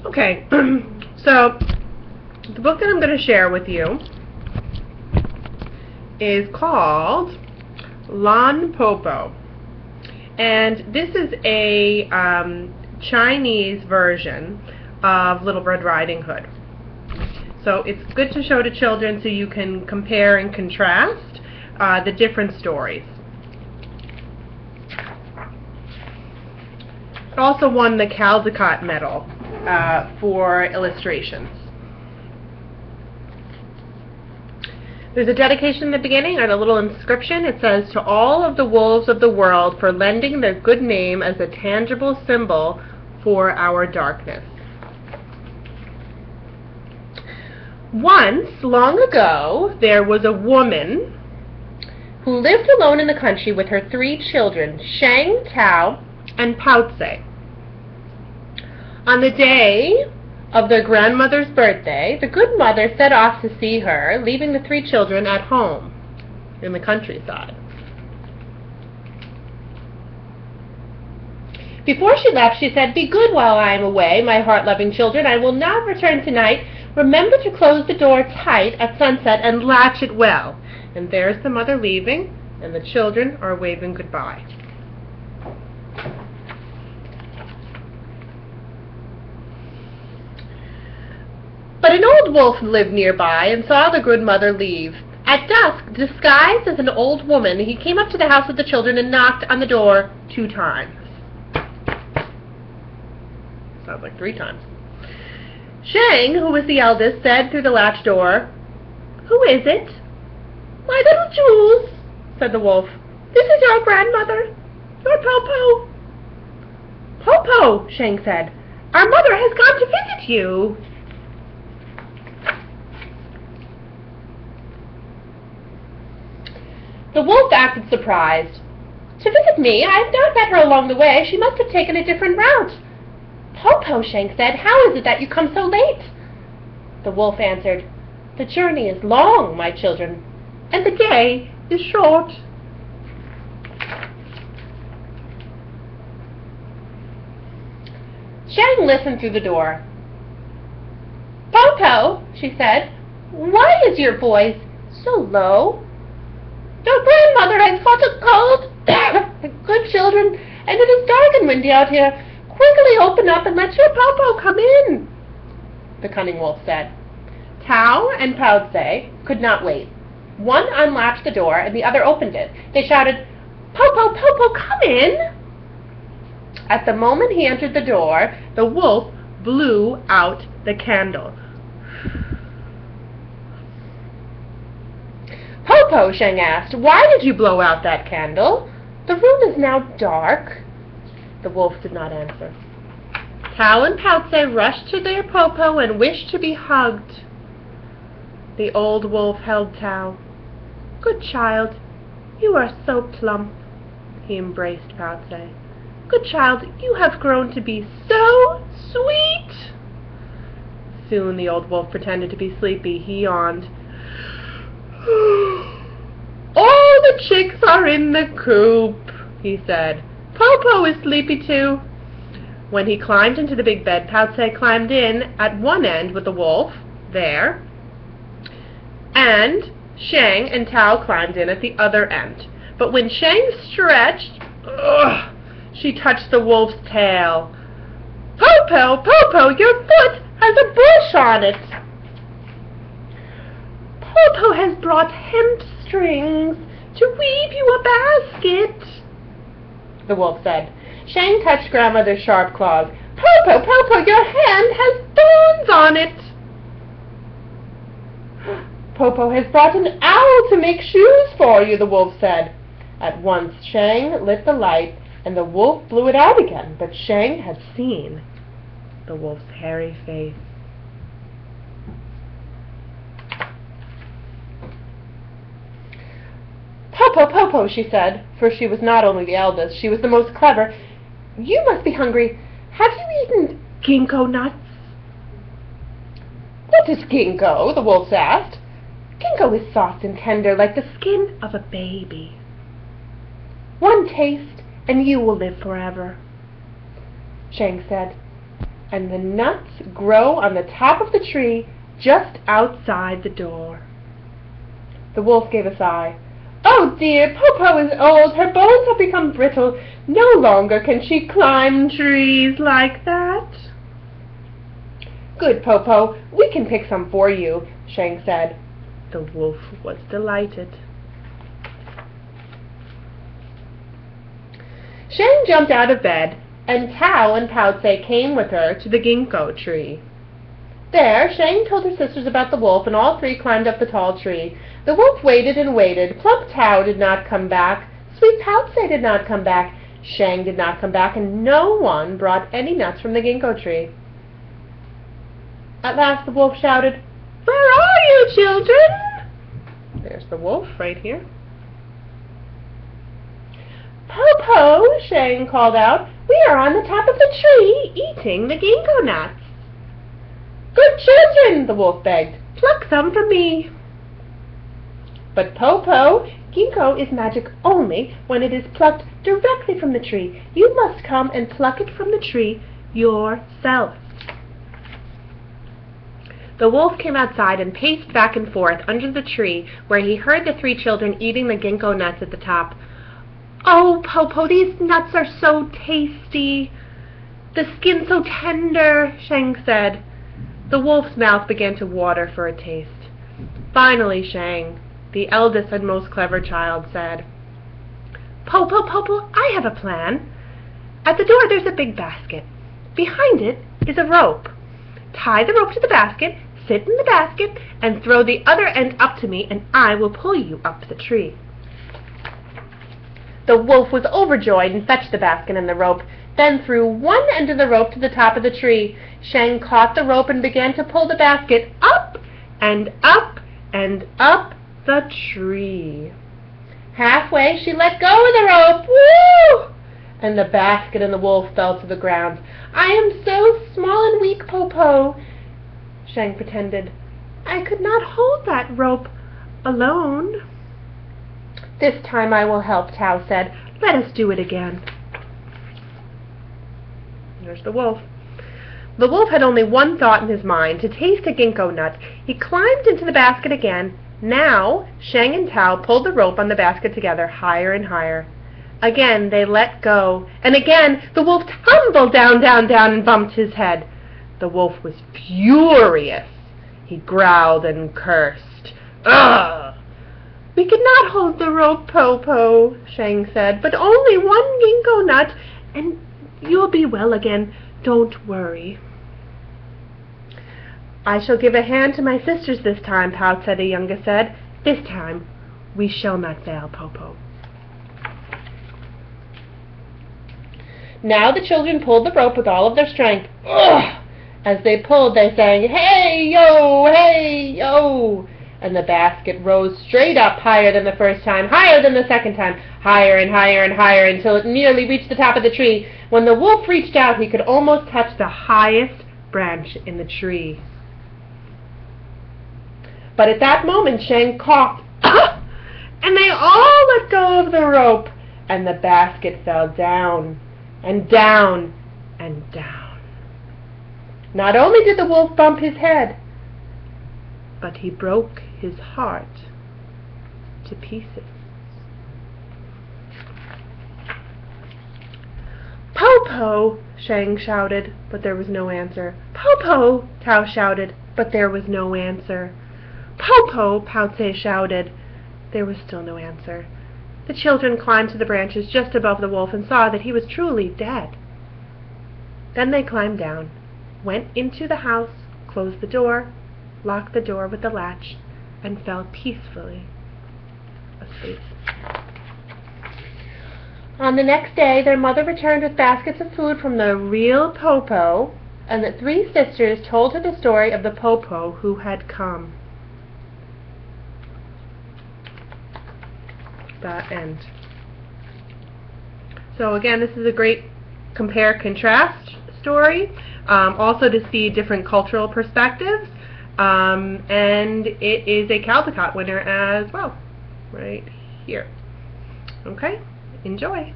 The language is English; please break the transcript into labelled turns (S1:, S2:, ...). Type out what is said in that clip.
S1: Okay, so the book that I'm going to share with you is called Lan Popo, and this is a Chinese version of Little Red Riding Hood. So it's good to show to children so you can compare and contrast the different stories. It also won the Caldecott Medal for illustrations. There's a dedication in the beginning and a little inscription. It says, "To all of the wolves of the world for lending their good name as a tangible symbol for our darkness." Once, long ago, there was a woman who lived alone in the country with her 3 children, Shang, Tao, and Paozi. On the day of their grandmother's birthday, the good mother set off to see her, leaving the 3 children at home in the countryside. Before she left, she said, "Be good while I am away, my heart-loving children. I will not return tonight. Remember to close the door tight at sunset and latch it well." And there's the mother leaving, and the children are waving goodbye. But an old wolf lived nearby and saw the good mother leave. At dusk, disguised as an old woman, he came up to the house of the children and knocked on the door 2 times. Sounds like 3 times. Shang, who was the eldest, said through the latch door, "Who is it?" "My little Jules," said the wolf. "This is your grandmother, your Popo." "Popo," Shang said, "our mother has gone to visit you." The wolf acted surprised. "To visit me? I have not met her along the way. She must have taken a different route." "Popo," Shang said, "how is it that you come so late?" The wolf answered, "The journey is long, my children, and the day is short." Shang listened through the door. "Popo," she said, "why is your voice so low?" "Your grandmother has caught a cold, good children, and it is dark and windy out here. Quickly open up and let your Popo come in," the cunning wolf said. Tao and Paozi could not wait. One unlatched the door and the other opened it. They shouted, "Popo, Popo, come in!" At the moment he entered the door, the wolf blew out the candle. "Popo," Shang asked, "why did you blow out that candle? The room is now dark." The wolf did not answer. Tao and Paozi rushed to their Popo and wished to be hugged. The old wolf held Tao. "Good child, you are so plump." He embraced Paozi. "Good child, you have grown to be so sweet." Soon the old wolf pretended to be sleepy. He yawned. "All the chicks are in the coop," he said. "Popo is sleepy too." When he climbed into the big bed, Paozi climbed in at one end with the wolf, there, and Shang and Tao climbed in at the other end. But when Shang stretched, she touched the wolf's tail. "Popo, Popo, your foot has a bush on it." "Popo has brought hemp strings to weave you a basket," the wolf said. Shang touched grandmother's sharp claws. "Popo, Popo, your hand has thorns on it." "Popo has brought an owl to make shoes for you," the wolf said. At once Shang lit the light, and the wolf blew it out again, but Shang had seen the wolf's hairy face. "Popo, Popo," she said, for she was not only the eldest, she was the most clever. "You must be hungry. Have you eaten ginkgo nuts?" "What is ginkgo?" the wolf asked. "Ginkgo is soft and tender, like the skin of a baby. One taste, and you will live forever." Shang said, and the nuts grow on the top of the tree just outside the door. The wolf gave a sigh. "Oh dear, Popo is old. Her bones have become brittle. No longer can she climb trees like that." "Good, Popo. We can pick some for you," Shang said. The wolf was delighted. Shang jumped out of bed, and Tao and Paozi came with her to the ginkgo tree. There, Shang told her sisters about the wolf, and all three climbed up the tall tree. The wolf waited and waited. Plump Tao did not come back. Sweet Paozi did not come back. Shang did not come back, and no one brought any nuts from the ginkgo tree. At last the wolf shouted, "Where are you, children?" There's the wolf right here. "Popo," Shang called out, "we are on the top of the tree eating the ginkgo nuts." "Good children," the wolf begged, "pluck some for me." "But Popo, ginkgo is magic only when it is plucked directly from the tree. You must come and pluck it from the tree yourself." The wolf came outside and paced back and forth under the tree where he heard the three children eating the ginkgo nuts at the top. "Oh, Popo, these nuts are so tasty. The skin so tender," Shang said. The wolf's mouth began to water for a taste. Finally Shang, the eldest and most clever child, said, "Popo, Popo, I have a plan. At the door there's a big basket. Behind it is a rope. Tie the rope to the basket, sit in the basket, and throw the other end up to me, and I will pull you up the tree." The wolf was overjoyed and fetched the basket and the rope, then threw one end of the rope to the top of the tree. Shang caught the rope and began to pull the basket up and up and up the tree. Halfway she let go of the rope. Woo! And the basket and the wolf fell to the ground. "I am so small and weak, Popo," Shang pretended. "I could not hold that rope alone." "This time I will help," Tao said. "Let us do it again." There's the wolf. The wolf had only one thought in his mind, to taste a ginkgo nut. He climbed into the basket again. Now Shang and Tao pulled the rope on the basket together, higher and higher. Again they let go, and again the wolf tumbled down, down, down, and bumped his head. The wolf was furious. He growled and cursed. "Ugh! We cannot hold the rope, Popo," Shang said, "but only one ginkgo nut, and you'll be well again. Don't worry." "I shall give a hand to my sisters this time," Paozi the youngest said. "This time we shall not fail, Popo." Now the children pulled the rope with all of their strength. Ugh! As they pulled, they sang, "Hey, yo! Hey, yo!" And the basket rose straight up, higher than the first time, higher than the second time, higher and higher and higher, until it nearly reached the top of the tree. When the wolf reached out, he could almost touch the highest branch in the tree. But at that moment, Shang coughed, and they all let go of the rope, and the basket fell down, and down, and down. Not only did the wolf bump his head, but he broke his heart to pieces. "Popo!" Shang shouted, but there was no answer. "Popo!" Tao shouted, but there was no answer. "Popo!" Paozi shouted. There was still no answer. The children climbed to the branches just above the wolf and saw that he was truly dead. Then they climbed down, went into the house, closed the door, locked the door with the latch, and fell peacefully asleep. On the next day, their mother returned with baskets of food from the real Popo, and the three sisters told her the story of the Popo who had come. That end. So again, this is a great compare-contrast story, also to see different cultural perspectives, and it is a Caldecott winner as well, right here. Okay, enjoy.